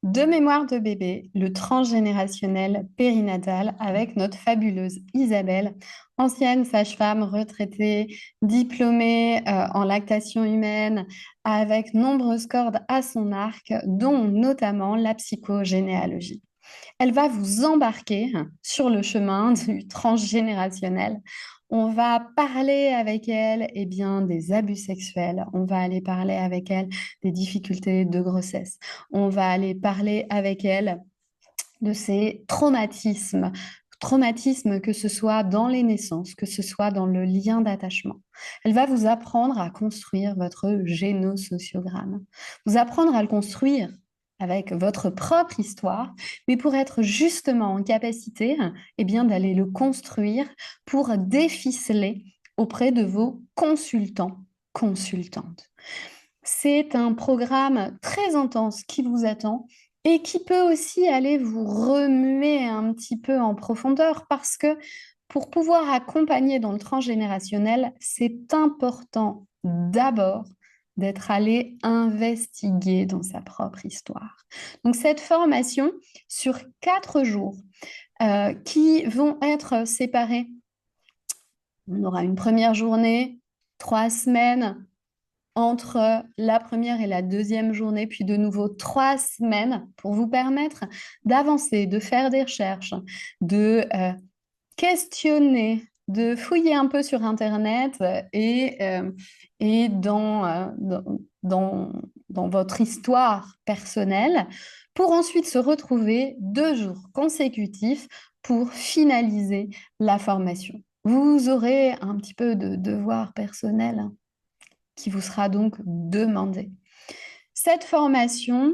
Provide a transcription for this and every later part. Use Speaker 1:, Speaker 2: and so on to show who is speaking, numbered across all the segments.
Speaker 1: De mémoire de bébé, le transgénérationnel périnatal avec notre fabuleuse Isabelle, ancienne sage-femme retraitée, diplômée en lactation humaine, avec nombreuses cordes à son arc, dont notamment la psychogénéalogie. Elle va vous embarquer sur le chemin du transgénérationnel. On va parler avec elle bien, des abus sexuels. On va aller parler avec elle des difficultés de grossesse. On va aller parler avec elle de ses traumatismes. Traumatismes, que ce soit dans les naissances, que ce soit dans le lien d'attachement. Elle va vous apprendre à construire votre génosociogramme, vous apprendre à le construire avec votre propre histoire, mais pour être justement en capacité bien, d'aller le construire pour déficeler auprès de vos consultants, consultantes. C'est un programme très intense qui vous attend et qui peut aussi aller vous remuer un petit peu en profondeur parce que pour pouvoir accompagner dans le transgénérationnel, c'est important d'abord d'être allé investiguer dans sa propre histoire. Donc cette formation sur 4 jours qui vont être séparés, on aura une première journée, 3 semaines, entre la première et la deuxième journée, puis de nouveau 3 semaines pour vous permettre d'avancer, de faire des recherches, de questionner, de fouiller un peu sur Internet et dans votre histoire personnelle pour ensuite se retrouver 2 jours consécutifs pour finaliser la formation. Vous aurez un petit peu de devoir personnel qui vous sera donc demandé. Cette formation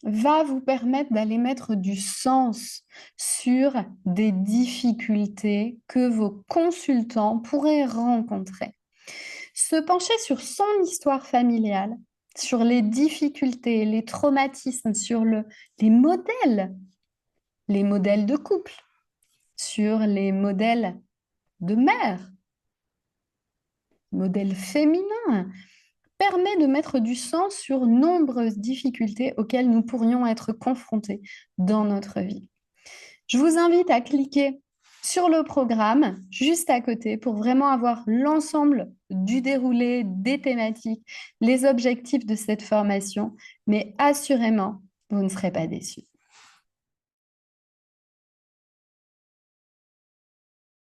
Speaker 1: va vous permettre d'aller mettre du sens sur des difficultés que vos consultants pourraient rencontrer. Se pencher sur son histoire familiale, sur les difficultés, les traumatismes, sur les modèles de couple, sur les modèles de mère, modèles féminins, permet de mettre du sens sur nombreuses difficultés auxquelles nous pourrions être confrontés dans notre vie. Je vous invite à cliquer sur le programme juste à côté pour vraiment avoir l'ensemble du déroulé, des thématiques, les objectifs de cette formation, mais assurément, vous ne serez pas déçus.